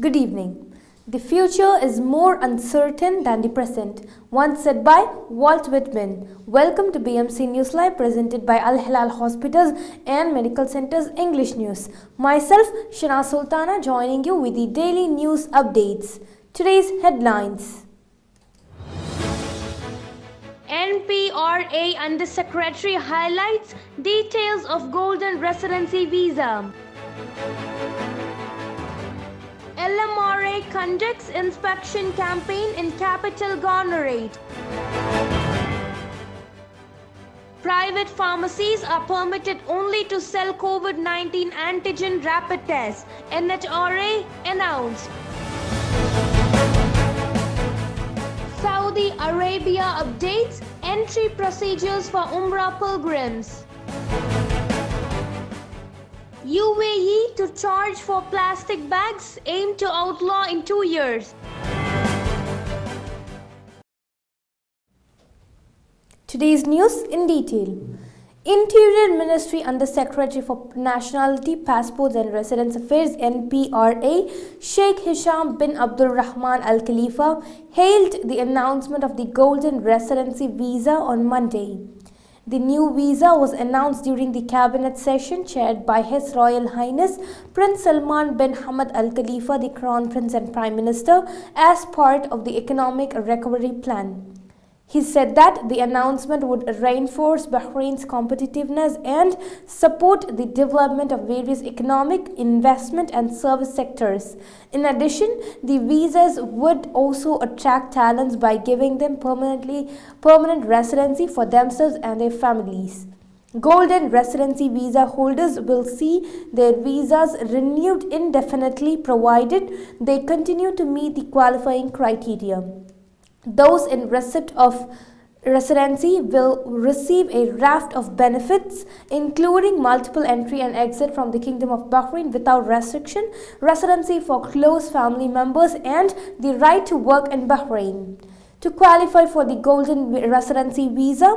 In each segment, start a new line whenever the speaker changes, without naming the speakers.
Good evening. The future is more uncertain than the present, once said by Walt Whitman. Welcome to BMC News Live, presented by Al Hilal Hospitals and Medical Centers English News. Myself, Shana Sultana, joining you with the daily news updates. Today's headlines. NPRA Undersecretary highlights details of Golden Residency Visa. LMRA conducts inspection campaign in capital Governorate. Private pharmacies are permitted only to sell COVID-19 antigen rapid tests, NHRA announced. Saudi Arabia updates entry procedures for Umrah pilgrims. UAE to charge for plastic bags aim to outlaw in 2 years. Today's news in detail. Interior Ministry Undersecretary for Nationality, Passports and Residence Affairs NPRA, Sheikh Hisham bin Abdul Rahman Al Khalifa, hailed the announcement of the Golden Residency Visa on Monday. The new visa was announced during the cabinet session chaired by His Royal Highness Prince Salman bin Hamad Al Khalifa, the Crown Prince and Prime Minister, as part of the economic recovery plan. He said that the announcement would reinforce Bahrain's competitiveness and support the development of various economic, investment and service sectors. In addition, the visas would also attract talents by giving them permanent residency for themselves and their families. Golden Residency visa holders will see their visas renewed indefinitely provided they continue to meet the qualifying criteria. Those in receipt of residency will receive a raft of benefits, including multiple entry and exit from the Kingdom of Bahrain without restriction, residency for close family members, and the right to work in Bahrain. To qualify for the Golden Residency visa,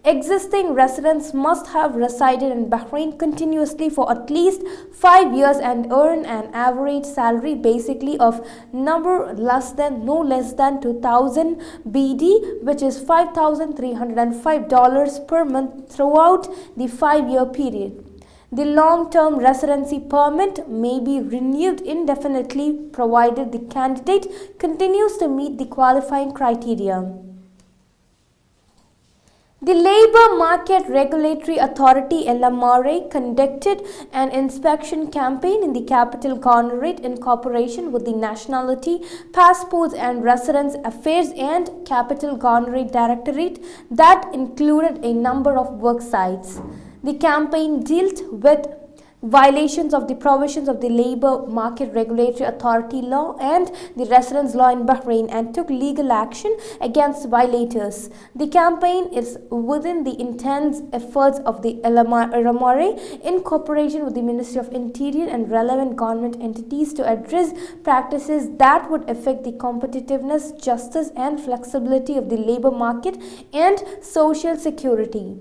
existing residents must have resided in Bahrain continuously for at least 5 years and earn an average salary basically of no less than 2,000 BD, which is $5,305 per month throughout the 5-year period. The long-term residency permit may be renewed indefinitely provided the candidate continues to meet the qualifying criteria. The Labour Market Regulatory Authority LMRA conducted an inspection campaign in the capital Governorate in cooperation with the Nationality, Passports and Residence Affairs and Capital Governorate Directorate that included a number of work sites. The campaign dealt with violations of the provisions of the Labour Market Regulatory Authority law and the residence law in Bahrain and took legal action against violators. The campaign is within the intense efforts of the LMRA in cooperation with the Ministry of Interior and relevant government entities to address practices that would affect the competitiveness, justice and flexibility of the labour market and social security.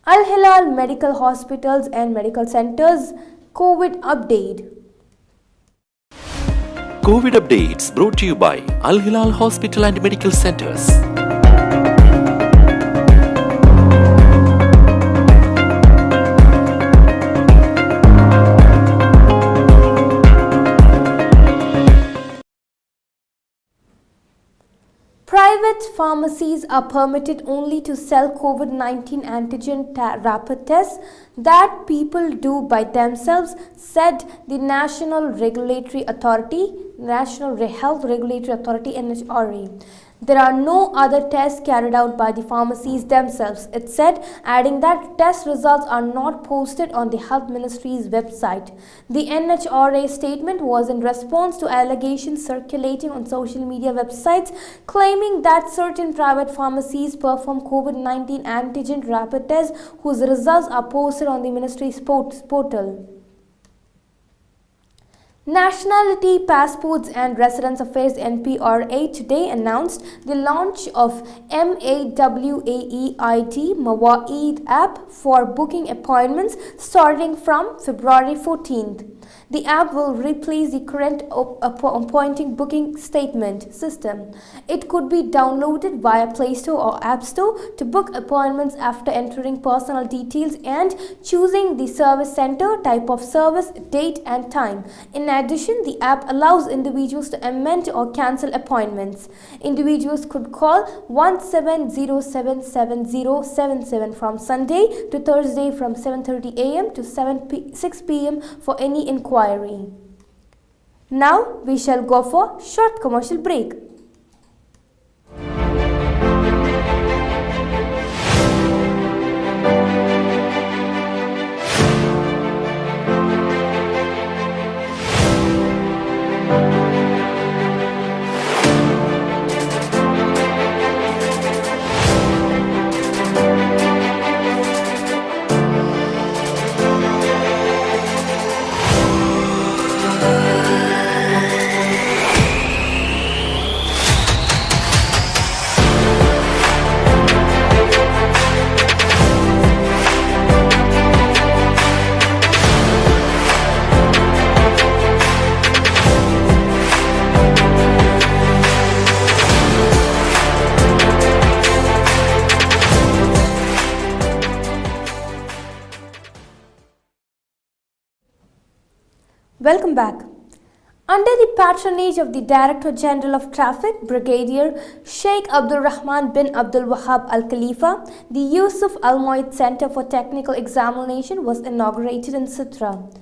Al Hilal Medical Hospitals and Medical Centers COVID Update.
COVID Updates brought to you by Al Hilal Hospital and Medical Centers.
Private pharmacies are permitted only to sell COVID-19 antigen rapid tests that people do by themselves, said the National Health Regulatory Authority NHRA. There are no other tests carried out by the pharmacies themselves, it said, adding that test results are not posted on the Health Ministry's website. The NHRA statement was in response to allegations circulating on social media websites claiming that certain private pharmacies perform COVID-19 antigen rapid tests whose results are posted on the Ministry's portal. Nationality Passports and Residence Affairs NPRA today announced the launch of MAWAEID app for booking appointments starting from February 14th. The app will replace the current appointing booking statement system. It could be downloaded via Play Store or App Store to book appointments after entering personal details and choosing the service center, type of service, date and time. In addition, the app allows individuals to amend or cancel appointments. Individuals could call 17077077 from Sunday to Thursday from 7:30 a.m. to 6 p.m. for any inquiry. Now we shall go for short commercial break. Welcome back. Under the patronage of the Director General of Traffic, Brigadier Sheikh Abdul Rahman bin Abdul Wahab Al Khalifa, the Yusuf Al Moid Center for Technical Examination was inaugurated in Sitra.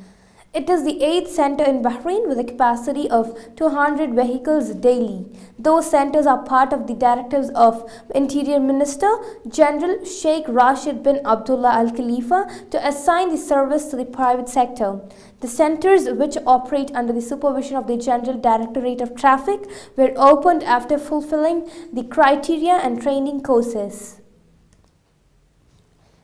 It is the 8th center in Bahrain with a capacity of 200 vehicles daily. Those centers are part of the directives of Interior Minister General Sheikh Rashid bin Abdullah Al Khalifa to assign the service to the private sector. The centers, which operate under the supervision of the General Directorate of Traffic, were opened after fulfilling the criteria and training courses.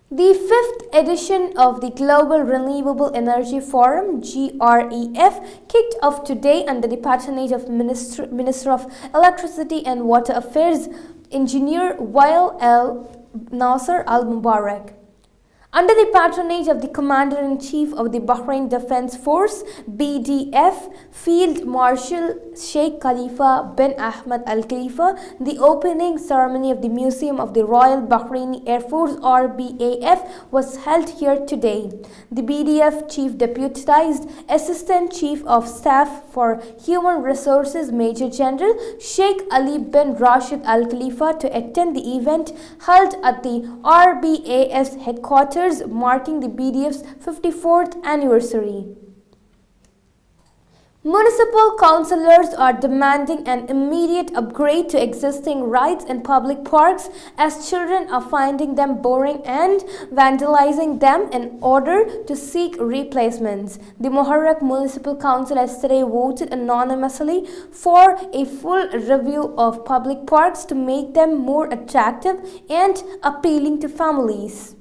The 5th edition of the Global Renewable Energy Forum (GREF) kicked off today under the patronage of Minister of Electricity and Water Affairs, Engineer Wael El Nasser Al Mubarak. Under the patronage of the Commander-in-Chief of the Bahrain Defense Force (BDF), Field Marshal Sheikh Khalifa bin Ahmed Al Khalifa, the opening ceremony of the Museum of the Royal Bahraini Air Force (RBAF) was held here today. The BDF Chief Deputized Assistant Chief of Staff for Human Resources Major General Sheikh Ali bin Rashid Al Khalifa to attend the event held at the RBAF's headquarters, marking the BDF's 54th anniversary. Municipal councillors are demanding an immediate upgrade to existing rides in public parks as children are finding them boring and vandalizing them in order to seek replacements. The Muharraq Municipal Council yesterday voted anonymously for a full review of public parks to make them more attractive and appealing to families.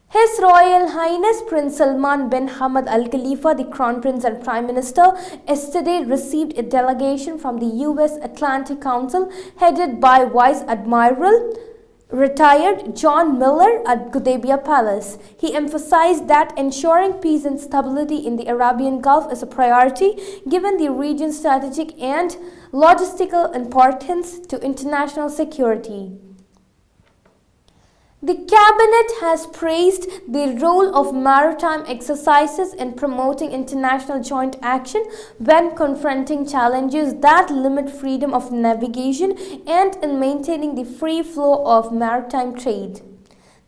His Royal Highness Prince Salman bin Hamad Al Khalifa, the Crown Prince and Prime Minister, yesterday received a delegation from the US Atlantic Council headed by Vice Admiral retired John Miller at Gudaibiya Palace. He emphasized that ensuring peace and stability in the Arabian Gulf is a priority given the region's strategic and logistical importance to international security. The Cabinet has praised the role of maritime exercises in promoting international joint action when confronting challenges that limit freedom of navigation and in maintaining the free flow of maritime trade.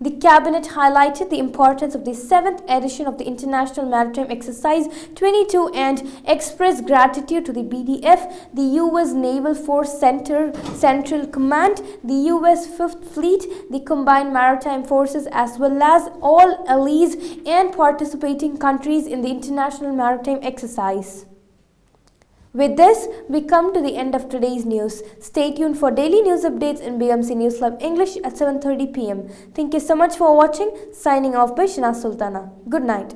The Cabinet highlighted the importance of the 7th edition of the International Maritime Exercise 22 and expressed gratitude to the BDF, the U.S. Naval Force Central Command, the U.S. 5th Fleet, the Combined Maritime Forces, as well as all allies and participating countries in the International Maritime Exercise. With this, we come to the end of today's news. Stay tuned for daily news updates in BMC News Club English at 7:30 p.m. Thank you so much for watching. Signing off by Shina Sultana. Good night.